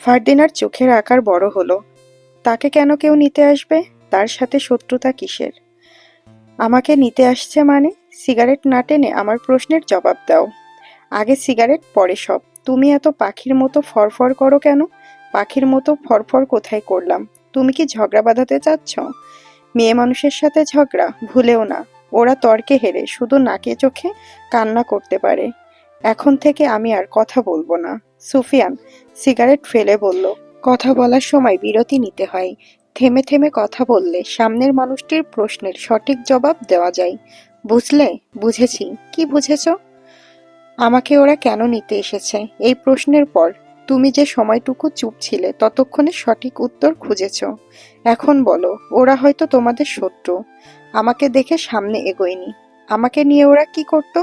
ফারদিনার চোখের আকার বড় হলো। তাকে কেন কেউ নিতে আসবে? তার সাথে শত্রুতা কিসের? আমাকে নিতে আসছে মানে? সিগারেট না টেনে আমার প্রশ্নের জবাব দাও। আগে সিগারেট, পরে সব। তুমি এত পাখির মতো ফরফর করো কেন? পাখির মতো ফরফর কোথায় করলাম? তুমি কি ঝগড়া বাঁধাতে চাচ্ছ? মেয়ে মানুষের সাথে ঝগড়া ভুলেও না। ওরা তর্কে হেরে শুধু নাকে চোখে কান্না করতে পারে। এখন থেকে আমি আর কথা বলবো না। সুফিয়ান সিগারেট ফেলে বলল, কথা বলার সময় বিরতি নিতে হয়। থেমে থেমে কথা বললে সামনের মানুষটির প্রশ্নের সঠিক জবাব দেওয়া যায়। বুঝলে? বুঝেছি। কি বুঝেছ? আমাকে ওরা কেন নিতে এসেছে এই প্রশ্নের পর তুমি যে সময়টুকু চুপ ছিলে ততক্ষণে সঠিক উত্তর খুঁজেছ। এখন বলো, ওরা হয়তো তোমাদের শত্রু। আমাকে দেখে সামনে এগোয়নি। আমাকে নিয়ে ওরা কি করত?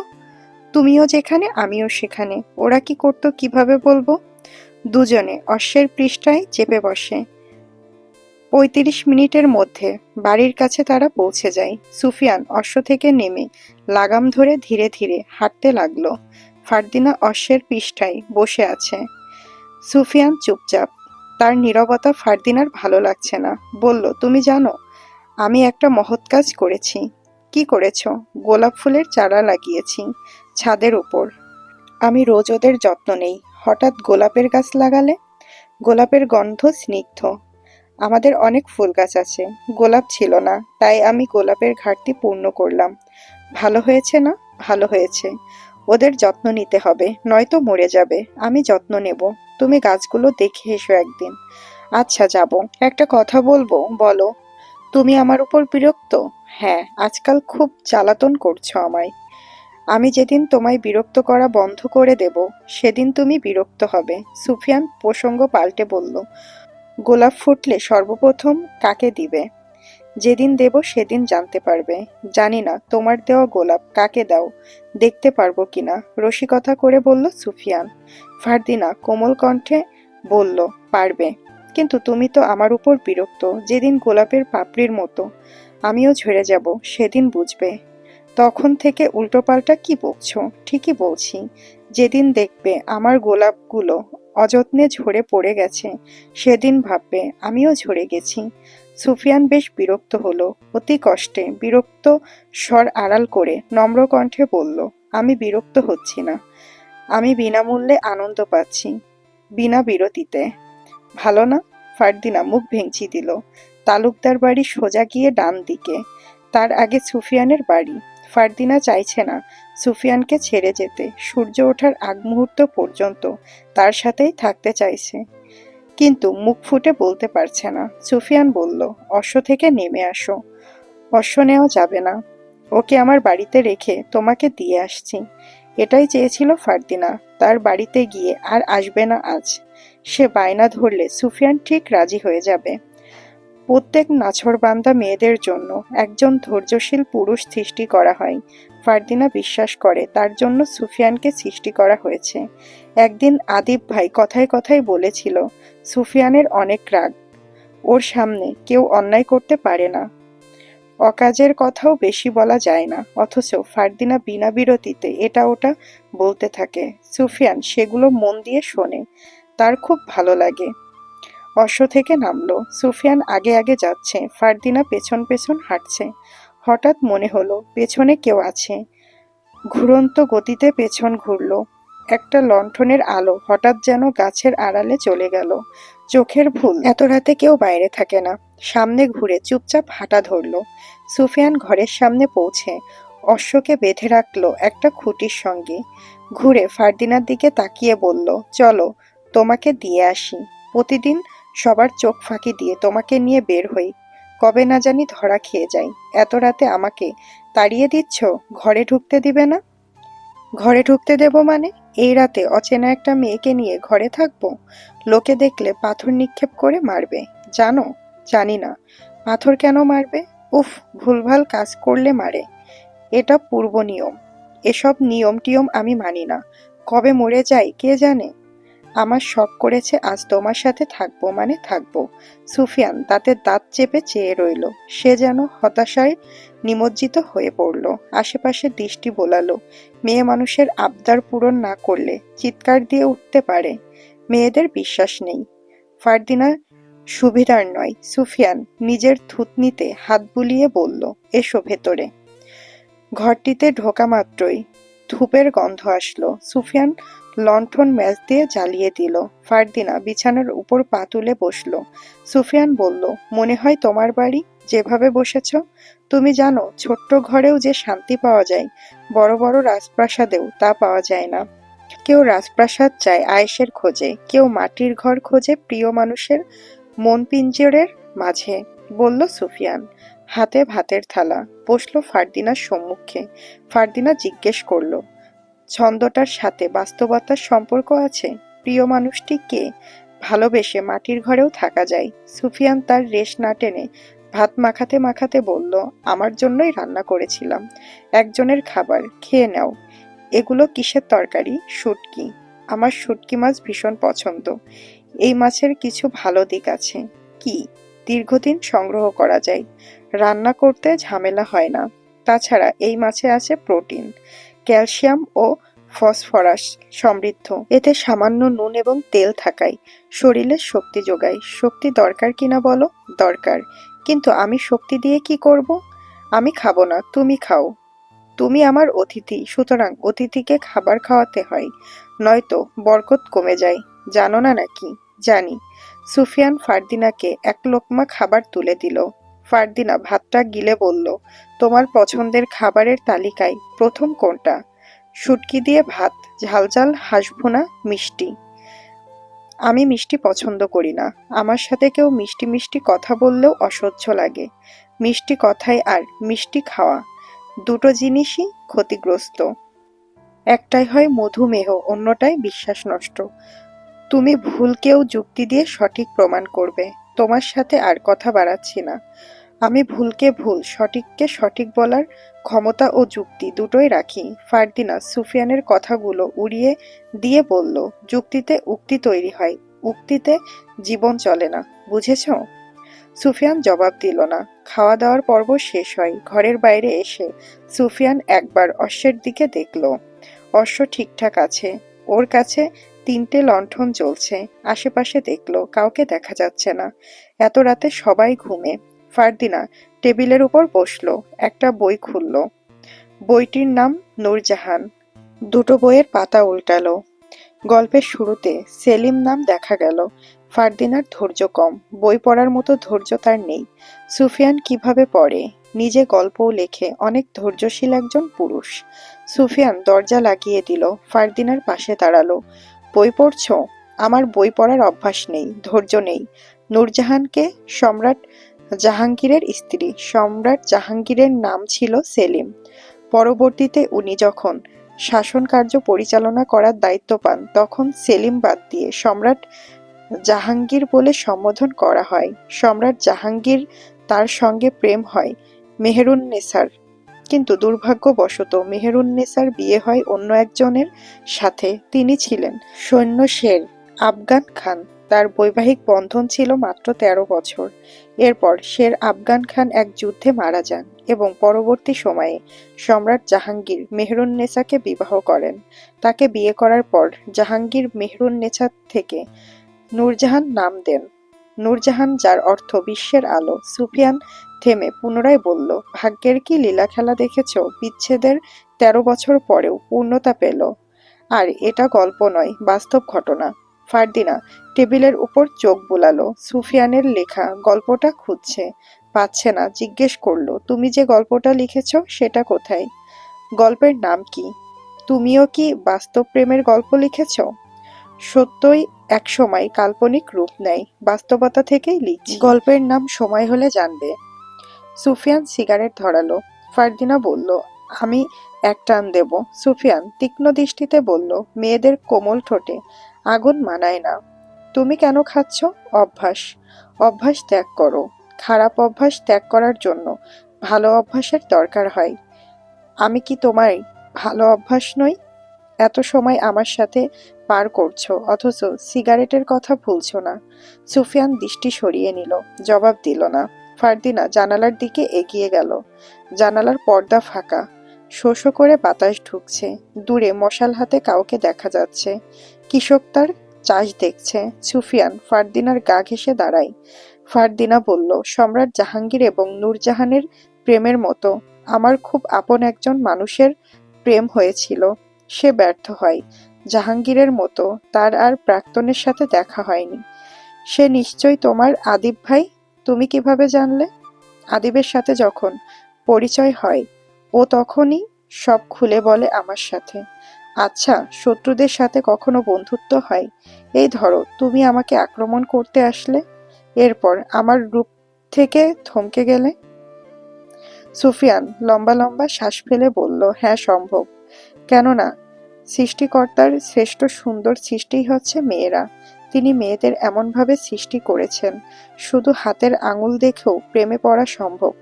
তুমিও যেখানে আমিও সেখানে। ওরা কি করত কিভাবে বলবো? দুজনে অশ্বের পৃষ্ঠায় চেপে বসে। ৩৫ মিনিটের মধ্যে বাড়ির কাছে তারা পৌঁছে যায়। সুফিয়ান অশ্ব থেকে নেমে লাগাম ধরে ধীরে ধীরে হাঁটতে লাগলো। ফারদিনা অশ্বের পৃষ্ঠায় বসে আছে। সুফিয়ান চুপচাপ। তার নীরবতা ফারদিনার ভালো লাগছে না। বলল, তুমি জানো আমি একটা মহৎ কাজ করেছি। কি করেছ? গোলাপ ফুলের চারা লাগিয়েছি ছাদের উপর। আমি রোজ ওদের যত্ন নেই, হঠাৎ গোলাপের গাছ লাগালে? গোলাপের গন্ধ স্নিগ্ধ। আমাদের অনেক ফুল গাছ আছে, গোলাপ ছিল না, তাই আমি গোলাপের ঘাটতি পূর্ণ করলাম। ভালো হয়েছে না? ভালো হয়েছে। ওদের যত্ন নিতে হবে, নয়তো মরে যাবে। আমি যত্ন নেব। তুমি গাছগুলো দেখে এসো একদিন। আচ্ছা, যাব। একটা কথা বলবো? বলো। তুমি আমার উপর বিরক্ত? হ্যাঁ, আজকাল খুব জ্বালাতন করছো আমায়। আমি যেদিন তোমায় বিরক্ত করা বন্ধ করে দেব সেদিন তুমি বিরক্ত হবে। সুফিয়ান প্রসঙ্গ পাল্টে বলল, গোলাপ ফুটলে সর্বপ্রথম কাকে দিবে? যেদিন দেব সেদিন জানতে পারবে। জানি না তোমার দেওয়া গোলাপ কাকে দাও, দেখতে পারবো কিনা, রসিকতা করে বলল সুফিয়ান। ফারদিনা কোমল কণ্ঠে বলল, পারবে। কিন্তু তুমি তো আমার উপর বিরক্ত। যেদিন গোলাপের পাপড়ির মতো আমিও ঝরে যাব সেদিন বুঝবে। তখন থেকে উল্টোপাল্টা কি বকছো? ঠিকই বলছি। যেদিন দেখবে আমার গোলাপগুলো অযত্নে ঝরে পড়ে গেছে সেদিন ভাববে আমিও ঝরে গেছি। সুফিয়ান বেশ বিরক্ত হলো। অতি কষ্টে বিরক্ত স্বর আড়াল করে নম্র কণ্ঠে বলল, আমি বিরক্ত হচ্ছি না। আমি বিনামূল্যে আনন্দ পাচ্ছি, বিনা বিরতিতে। ভালো না? ফারদিনা মুখ ভেঙচি দিল। তালুকদার বাড়ি সোজা গিয়ে ডান দিকে, তার আগে সুফিয়ানের বাড়ি। ফারদিনা চাইছে না সুফিয়ানকে ছেড়ে যেতে। সূর্য ওঠার আগ মুহূর্ত পর্যন্ত তার সাথেই থাকতে চাইছে, কিন্তু মুখ ফুটে বলতে পারছে না। সুফিয়ান বলল, অশ্ব থেকে নেমে আসো। অশ্ব নেওয়া যাবে না। ওকে আমার বাড়িতে রেখে তোমাকে দিয়ে আসছি। এটাই চেয়েছিল ফারদিনা। তার বাড়িতে গিয়ে আর আসবে না আজ। সে বায়না ধরলে সুফিয়ান ঠিক রাজি হয়ে যাবে। প্রত্যেক নাছোড়বান্দা মেয়েদের জন্য একজন ধৈর্যশীল পুরুষ সৃষ্টি করা হয়। ফারদিনা বিশ্বাস করে তার জন্য সুফিয়ানকে সৃষ্টি করা হয়েছে। একদিন আদিব ভাই কথায় কথায় বলেছিল, সুফিয়ানের অনেক রাগ, ওর সামনে কেউ অন্যায় করতে পারে না। অকাজের কথাও বেশি বলা যায় না, অথচ ফারদিনা বিনা বিরতিতে এটা ওটা বলতে থাকে। সুফিয়ান সেগুলো মন দিয়ে শোনে। তার খুব ভালো লাগে। অশ্ব থেকে নামলো। সুফিয়ান আগে আগে যাচ্ছে, ফারদিনা পেছন পেছন হাঁটছে। হঠাৎ মনে হলো পেছনে কেউ আছে। ঘুরন্ত গতিতে পেছন ঘুরলো। একটা লণ্ঠনের আলো হঠাৎ যেন গাছের আড়ালে চলে গেল। চোখের ভুল, এত রাতে কেউ বাইরে থাকে না। সামনে ঘুরে চুপচাপ হাঁটা ধরলো। সুফিয়ান ঘরের সামনে পৌঁছে অশ্বকে বেঁধে রাখলো একটা খুঁটির সঙ্গে। ঘুরে ফারদিনার দিকে তাকিয়ে বলল, চলো তোমাকে দিয়ে আসি। প্রতিদিন সবার চোখ ফাঁকি দিয়ে তোমাকে নিয়ে বের হই, কবে না জানি ধরা খেয়ে যাই। এত রাতে আমাকে তাড়িয়ে দিচ্ছ? ঘরে ঢুকতে দিবে না? ঘরে ঢুকতে দেব মানে? এই রাতে অচেনা একটা মেয়েকে নিয়ে ঘরে থাকবো? লোকে দেখলে পাথর নিক্ষেপ করে মারবে। জানো? জানি না। পাথর কেন মারবে? উফ, ভুলভাল কাজ করলে মারে। এটা পূর্ব নিয়ম। এসব নিয়ম টিয়ম আমি মানি না। কবে মরে যাই কে জানে। আমার শখ করেছে আজ তোমার সাথে থাকবো মানে থাকবো। সুফিয়ান দাঁতের দাঁত চেপে চেয়ে রইল। সে যেন হতাশায় নিমজ্জিত হয়ে পড়ল। আশেপাশে দৃষ্টি বোলালো। মেয়ে মানুষের আবদার পূরণ না করলে চিৎকার দিয়ে উঠতে পারে। মেয়েদের বিশ্বাস নেই। ফারদিনা সুবিধার নয়। সুফিয়ান নিজের থুতনিতে হাত বুলিয়ে বলল, এসো ভেতরে। ঘরটিতে ঢোকা মাত্রই ধূপের গন্ধ আসলো। সুফিয়ান লণ্ঠন ম্যাচ দিয়ে জ্বালিয়ে দিল। ফারদিনা বিছানার উপর পা তুলে বসল। সুফিয়ান বলল, মনে হয় তোমার বাড়ি, যেভাবে বসেছ। তুমি জানো, ছোট্ট ঘরেও যে শান্তি পাওয়া যায়, বড় বড় রাজপ্রাসাদেও তা পাওয়া যায় না। কেউ রাজপ্রাসাদ চায় আয়েশের খোঁজে, কেউ মাটির ঘর খোঁজে প্রিয় মানুষের মন পিঞ্জরের মাঝে, বলল সুফিয়ান। হাতে ভাতের থালা বসলো ফারদিনার সম্মুখে। ফারদিনা জিজ্ঞেস করল, ছন্দটার সাথে বাস্তবতার সম্পর্ক আছে? প্রিয় মানুষটি কে? ভালোবেসে মাটির ঘরেও থাকা যায়। সুফিয়ান তার রেশ না টেনে ভাত মাখাতে মাখাতে বলল, আমার জন্যই রান্না করেছিলাম। একজনের খাবার, খেয়ে নাও। এগুলো কিসের তরকারি? শুটকি। আমার শুটকি মাছ ভীষণ পছন্দ। এই মাছের কিছু ভালো দিক আছে। কি? দীর্ঘদিন সংগ্রহ করা যায়, রান্না করতে ঝামেলা হয় না। তাছাড়া এই মাছে আছে প্রোটিন, ক্যালসিয়াম ও ফসফরাস সমৃদ্ধ। এতে সামান্য নুন এবং তেল থাকায় শরীরে শক্তি যোগায়। শক্তি দরকার কিনা বলো? দরকার। কিন্তু আমি শক্তি দিয়ে কি করব? আমি খাবো না, তুমি খাও। তুমি আমার অতিথি, সুতরাং অতিথিকে খাবার খাওয়াতে হয়, নয়তো বরকত কমে যায়। জানো না নাকি? জানি। সুফিয়ান ফারদিনাকে এক লোকমা খাবার তুলে দিল। ফারদিনা ভাতটা গিলে বলল, তোমার পছন্দের খাবারের তালিকায় প্রথম কোনটা? শুটকি দিয়ে ভাত, ঝালঝাল হাঁসভুনা, মিষ্টি। আমি মিষ্টি পছন্দ করি না। আমার সাথে কেউ মিষ্টি মিষ্টি কথা বললেও অসহ্য লাগে। মিষ্টি কথায় আর মিষ্টি খাওয়া দুটো জিনিসই ক্ষতিগ্রস্ত। একটাই হয় মধুমেহ, অন্যটাই বিশ্বাস নষ্ট। তুমি ভুলকেও যুক্তি দিয়ে সঠিক প্রমাণ করবে। তোমার সাথে আর কথা বাড়াচ্ছি না। আমি ভুলকে ভুল, সঠিককে সঠিক বলার ক্ষমতা ও যুক্তি দুটোই রাখি। ফারদিনা সুফিয়ানের কথাগুলো উড়িয়ে দিয়ে বলল, যুক্তিতে উক্তি তৈরি হয়, উক্তিতে জীবন চলে না, বুঝেছ? সুফিয়ান জবাব দিল না। খাওয়া দাওয়ার পর্ব শেষ হয়। ঘরের বাইরে এসে সুফিয়ান একবার অশ্বের দিকে দেখল। অশ্ব ঠিকঠাক আছে। ওর কাছে 3টে লণ্ঠন জ্বলছে। আশেপাশে দেখল, কাউকে দেখা যাচ্ছে না। এত রাতে সবাই ঘুমে। ফারদিনা টেবিলের উপর বসলো, একটা বই খুলল। বইটির নাম নূরজাহান। দুটো বইয়ের পাতা উল্টালো। গল্পের শুরুতে সেলিম নাম দেখা গেল। ফারদিনার ধৈর্য কম, বই পড়ার মতো ধৈর্য তার নেই। সুফিয়ান কিভাবে পড়ে, নিজে গল্পও লেখে, অনেক ধৈর্যশীল একজন পুরুষ। সুফিয়ান দরজা লাগিয়ে দিল, ফারদিনার পাশে দাঁড়ালো। বই পড়ছো? আমার বই পড়ার অভ্যাস নেই, ধৈর্য নেই। নূরজাহানকে সম্রাট জাহাঙ্গীরের স্ত্রী। সম্রাট জাহাঙ্গীরের নাম ছিল সেলিম। পরবর্তীতে উনি যখন শাসন কার্য পরিচালনা করার দায়িত্ব পান, তখন সেলিম বাদ দিয়ে সম্রাট জাহাঙ্গীর বলে সম্বোধন করা হয়। সম্রাট জাহাঙ্গীর তার সঙ্গে প্রেম হয় মেহেরুন্নেসার, কিন্তু দুর্ভাগ্যবশত মেহেরুন্নেসার বিয়ে হয় অন্য একজনের সাথে। তিনি ছিলেন সৈন্য শের আফগান খান। তার বৈবাহিক বন্ধন ছিল মাত্র 13 বছর। এরপর শের আফগান খান এক যুদ্ধে মারা যান এবং পরবর্তী সময়ে সম্রাট জাহাঙ্গীর মেহেরুন্নেসাকে বিবাহ করেন। তাকে বিয়ে করার পর জাহাঙ্গীর মেহেরুন্নেসা থেকে নূরজাহান নাম দেন। নূরজাহান, যার অর্থ বিশ্বের আলো। সুফিয়ান থেমে পুনরায় বলল, ভাগ্যের কি লীলা খেলা দেখেছ? বিচ্ছেদের 13 বছর পরেও পূর্ণতা পেল। আর এটা গল্প নয়, বাস্তব ঘটনা। ফারদিনা টেবিলের উপর চোখ বুলালো। সুফিয়ানের লেখা গল্পটা খুঁজছে, পাচ্ছে না। জিজ্ঞেস করলো, তুমি যে গল্পটা লিখেছ সেটা কোথায়? গল্পের নাম কি? তুমিও কি বাস্তব প্রেমের গল্প লিখেছ? সত্যই একসময় কাল্পনিক রূপ নেয়, বাস্তবতা থেকেই লিখছি। গল্পের নাম সময় হলে জানবে। সুফিয়ান সিগারেট ধরালো। ফারদিনা বলল, আমি এক টান দেব। সুফিয়ান তীক্ষ্ণ দৃষ্টিতে বলল, মেয়েদের কোমল ঠোঁটে আগুন মানায় না। তুমি কেন খাচ্ছ? অভ্যাস। অভ্যাস ত্যাগ করো। খারাপ অভ্যাস ত্যাগ করার জন্য ভালো অভ্যাসের দরকার হয়। আমি কি তোমার ভালো অভ্যাস নই? এত সময় আমার সাথে পার করছো, অথচ সিগারেটের কথা ভুলছো না। সুফিয়ান দৃষ্টি সরিয়ে নিল, জবাব দিল না। ফারদিনা জানালার দিকে এগিয়ে গেল। জানালার পর্দা ফাঁকা, শো করে বাতাস ঢুকছে। দূরে মশাল হাতে কাউকে দেখা যাচ্ছে। কৃষক তার চাষ দেখছে। সুফিয়ান ফারদিনার গা ঘেঁষে দাঁড়ায়। ফারদিনা বলল, সম্রাট জাহাঙ্গীর এবং নূরজাহানের প্রেমের মতো আমার খুব আপন একজন মানুষের প্রেম হয়েছিল। সে ব্যর্থ হয়। জাহাঙ্গীরের মতো তার আর প্রাক্তনের সাথে দেখা হয়নি। সে নিশ্চয়ই তোমার আদিব ভাই। তুমি কিভাবে জানলে? আদিবের সাথে যখন পরিচয় হয় ও তখনই সব খুলে বলে আমার সাথে। আচ্ছা, শত্রুদের সাথে কখনো বন্ধুত্ব হয়? এই ধরো, তুমি আমাকে আক্রমণ করতে আসলে, এরপর আমার রূপ থেকে থমকে গেলে। সুফিয়ান লম্বা লম্বা শ্বাস ফেলে বলল, হ্যাঁ সম্ভব। কেননা সৃষ্টিকর্তার শ্রেষ্ঠ সুন্দর সৃষ্টিই হচ্ছে মেয়েরা। তিনি মেয়েদের এমনভাবে সৃষ্টি করেছেন, শুধু হাতের আঙুল দেখেও প্রেমে পড়া সম্ভব।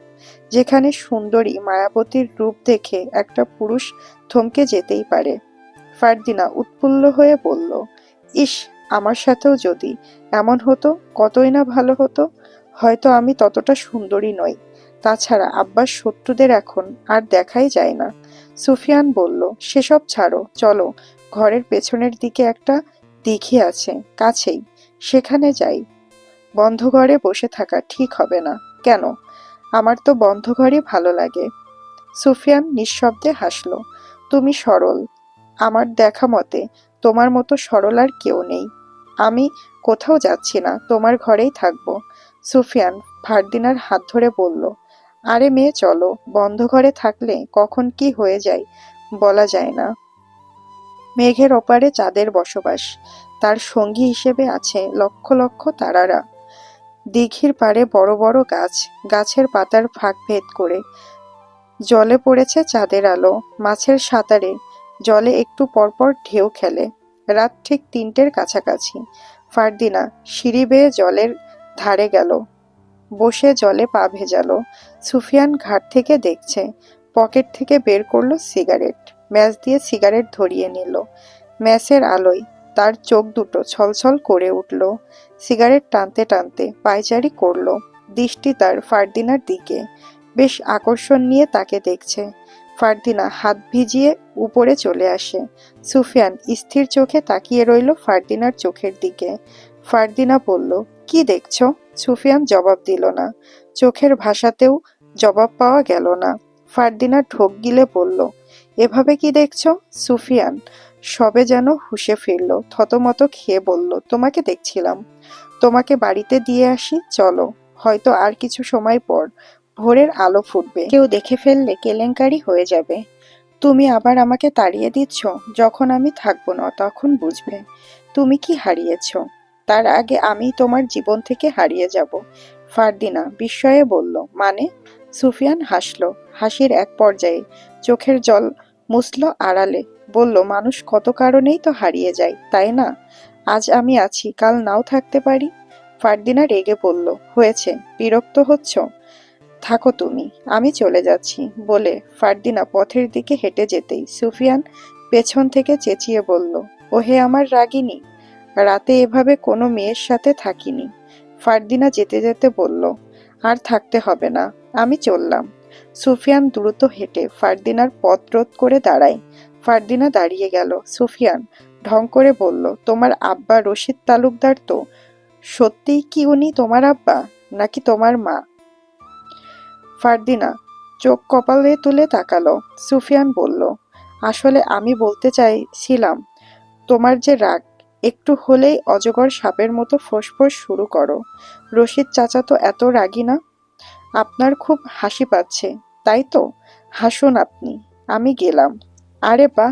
যেখানে সুন্দরী মায়াবতীর রূপ দেখে একটা পুরুষ থমকে যেতেই পারে। ফারদিনা উৎফুল্ল হয়ে বলল, ইস, আমার সাথেও যদি এমন হতো কতই না ভালো হতো। হয়তো আমি ততটা সুন্দরী নই। তাছাড়া আব্বার শত্রুদের এখন আর দেখাই যায় না। সুফিয়ান বলল, সেসব ছাড়ো, চলো ঘরের পেছনের দিকে একটা দিঘি আছে কাছেই, সেখানে যাই। বন্ধ ঘরে বসে থাকা ঠিক হবে না। কেন? আমার তো বন্ধ ঘরই ভালো লাগে। সুফিয়ান নিঃশব্দে হাসল। তুমি সরল। আমার দেখা মতে তোমার মতো সরল আর কেউ নেই। আমি কোথাও যাচ্ছি না, তোমার ঘরেই থাকবো। সুফিয়ান ফারদিনার হাত ধরে বলল, আরে মেয়ে চলো, বন্ধ ঘরে থাকলে কখন কি হয়ে যায় বলা যায় না। মেঘের ওপারে চাঁদের বসবাস, তার সঙ্গী হিসেবে আছে লক্ষ লক্ষ তারারা। দিঘির পাড়ে বড় বড় গাছ, গাছের পাতার ফাঁক ভেদ করে জলে পড়েছে চাঁদের আলো। মাছের সাঁতারে জলে একটু পরপর ঢেউ খেলে। রাত ঠিক 3টের কাছাকাছি। ফারদিনা সিঁড়ি বেয়ে জলের ধারে গেল, বসে জলে পা ভেজালো। সুফিয়ান ঘাট থেকে দেখছে। পকেট থেকে বের করলো সিগারেট, ম্যাচ দিয়ে সিগারেট ধরিয়ে নিল। ম্যাচের আলোয় তার চোখ দুটো ছলছল করে উঠল। সিগারেট টানতে টানতে পায়চারি করলো। দৃষ্টি তার ফারদিনার দিকে, বেশ আকর্ষণ নিয়ে তাকে দেখছে। ফারদিনা হাত ভিজিয়ে উপরে চলে আসে। সুফিয়ান স্থির চোখে তাকিয়ে রইল ফারদিনার চোখের দিকে। ফারদিনা বলল, কি দেখছো? সুফিয়ান জবাব দিল না। চোখের ভাষাতেও জবাব পাওয়া গেল না। ফারদিনা ঢোক গিলে বলল, এভাবে কি দেখছো? সুফিয়ান সবে যেন হুঁশে ফিরল, থতমত খেয়ে বলল, তোমাকে দেখছিলাম। তোমাকে বাড়িতে দিয়ে আসি, চলো। হয়তো আর কিছু সময় পর ভোরের আলো ফুটবে, কেউ দেখে ফেললে কেলেঙ্কারি হয়ে যাবে। তুমি আবার আমাকে তাড়িয়ে দিচ্ছ। যখন আমি থাকবো না তখন বুঝবে তুমি কি হারিয়েছ। তার আগে আমি তোমার জীবন থেকে হারিয়ে যাব। ফারদিনা বিস্ময়ে বলল, মানে? সুফিয়ান হাসল। হাসির এক পর্যায়ে চোখের জল মুছল আড়ালে। বলল, মানুষ কত কারণেই তো হারিয়ে যায়, তাই না? আজ আমি আছি, কাল নাও থাকতে পারি। ফারদিনা রেগে বলল, হয়েছে, বিরক্ত হচ্ছ? থাকো তুমি, আমি চলে যাচ্ছি। বলে ফারদিনা পথের দিকে হেঁটে যেতেই সুফিয়ান পেছন থেকে চেঁচিয়ে বলল, ওহে আমার রাগিনী, রাতে এভাবে কোনো মেয়ের সাথে থাকিনি। ফারদিনা যেতে যেতে বলল, আর থাকতে হবে না, আমি চললাম। সুফিয়ান দ্রুত হেঁটে ফারদিনার পথ রোধ করে দাঁড়ায়। ফারদিনা দাঁড়িয়ে গেল। সুফিয়ান ঢং করে বলল, তোমার আব্বা রশিদ তালুকদার তো? সত্যিই কি উনি তোমার আব্বা, নাকি তোমার মা? ফারদিনা চোখ কপালে তুলে তাকালো। সুফিয়ান বলল, আসলে আমি বলতে চাইছিলাম, তোমার যে রাগ, একটু হলেই অজগর সাপের মতো ফোঁসফোঁস শুরু করো। রশিদ চাচা তো এত রাগী না। আপনার খুব হাসি পাচ্ছে, তাই তো? হাসুন আপনি, আমি গেলাম। আরে বাহ,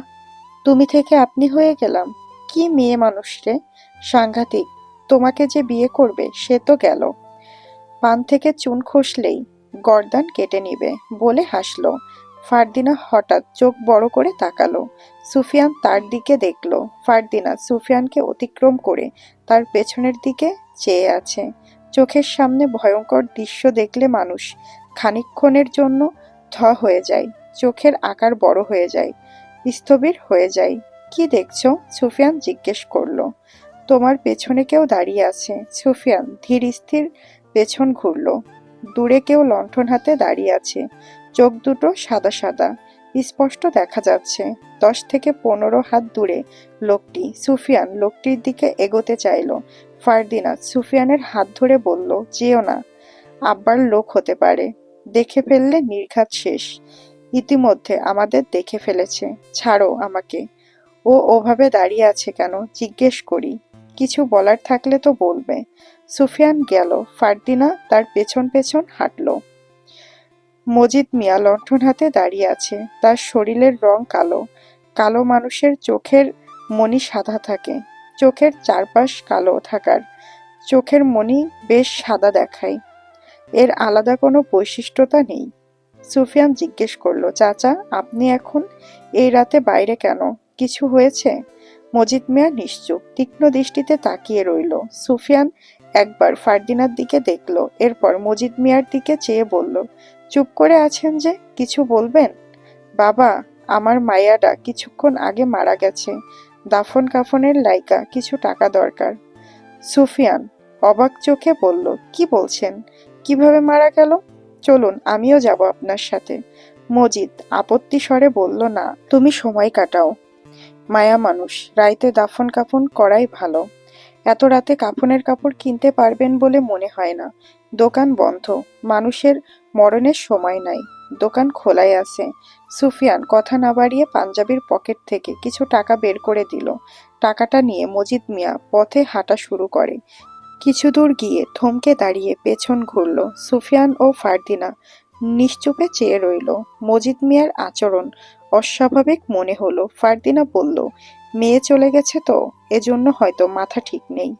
তুমি থেকে আপনি হয়ে গেলাম। কি মেয়ে মানুষ রে, সাংঘাতিক। তোমাকে যে বিয়ে করবে সে তো গেল, পান থেকে চুন খসলেই গর্দান কেটে নিবে বলে হাসলো। ফারদিনা হঠাৎ চোখ বড় করে তাকালো। সুফিয়ান তার দিকে দেখলো। ফারদিনা সুফিয়ানকে অতিক্রম করে তার পেছনের দিকে চেয়ে আছে। চোখের সামনে ভয়ঙ্কর দৃশ্য দেখলে মানুষ খানিকক্ষণের জন্য থ হয়ে যায়, চোখের আকার বড় হয়ে যায়, স্থবির হয়ে যায়। কি দেখছো? সুফিয়ান জিজ্ঞেস করলো। তোমার পেছনে কেউ দাঁড়িয়ে আছে। সুফিয়ান ধীর স্থির পেছন ঘুরল। দূরে কেউ লণ্ঠন হাতে দাঁড়িয়ে আছে, চোখ দুটো সাদা সাদা। স্পষ্ট দেখা যাচ্ছে 10 থেকে 15 হাত দূরে লোকটি। সুফিয়ান লোকটির দিকে এগোতে চাইল। ফারদিনাত সুফিয়ানের হাত ধরে বলল, যেও না, আব্বার লোক হতে পারে, দেখে ফেললে নির্ঘাত শেষ। ইতিমধ্যে আমাদের দেখে ফেলেছে, ছাড়ো আমাকে। ও ওভাবে দাঁড়িয়ে আছে কেন জিজ্ঞেস করি, কিছু বলার থাকলে তো বলবে। সুফিয়ান গেল, ফারদিনা তার পেছন পেছন হাঁটল। মজিদ মিয়া লণ্ঠন হাতে দাঁড়িয়ে আছে, তার শরীরের রং কালো। কালো মানুষের চোখের মণি সাদা থাকে, চোখের চারপাশ কালো থাকার চোখের মণি বেশ সাদা দেখায়। এর আলাদা কোনো বৈশিষ্ট্যতা নেই। সুফিয়ান জিজ্ঞেস করল, চাচা আপনি এখন এই রাতে বাইরে কেন, কিছু হয়েছে? মজিদ মিয়া নিশ্চুপ, তীক্ষ্ণ দৃষ্টিতে তাকিয়ে রইল। সুফিয়ান একবার ফারদিনার দিকে দেখল, এরপর মজিদ মিয়ার দিকে চেয়ে বলল, চুপ করে আছেন যে, কিছু বলবেন? বাবা, আমার মাইয়াডা কিছুক্ষণ আগে মারা গেছে, দাফন কাফনের লাইগা কিছু টাকা দরকার। সুফিয়ান অবাক চোখে বলল, কি বলছেন, কিভাবে মারা গেল? চলুন আমিও যাব আপনার সাথে। মজিদ আপত্তি স্বরে বলল, না, তুমি সময় কাটাও, মায়া মানুষ, রাইতে দাফন কাফন করাই ভালো। এত রাতে কাফনের কাপড় কিনতে পারবেন বলে মনে হয় না। দোকান বন্ধ, মানুষের মরণের সময় নাই, দোকান খোলাই আছে। সুফিয়ান কথা না বাড়িয়ে পাঞ্জাবির পকেট থেকে কিছু টাকা বের করে দিল। টাকাটা নিয়ে মজিদ মিয়া পথে হাঁটা শুরু করে। কিছু দূর গিয়ে থমকে দাঁড়িয়ে পেছন ঘুরল। সুফিয়ান ও ফারদিনা নিশ্চুপে চেয়ে রইল। মজিদ মিয়ার আচরণ অস্বাভাবিক মনে হলো। ফারদিনা বলল, মেয়ে চলে গেছে তো, এজন্য হয়তো মাথা ঠিক নেই।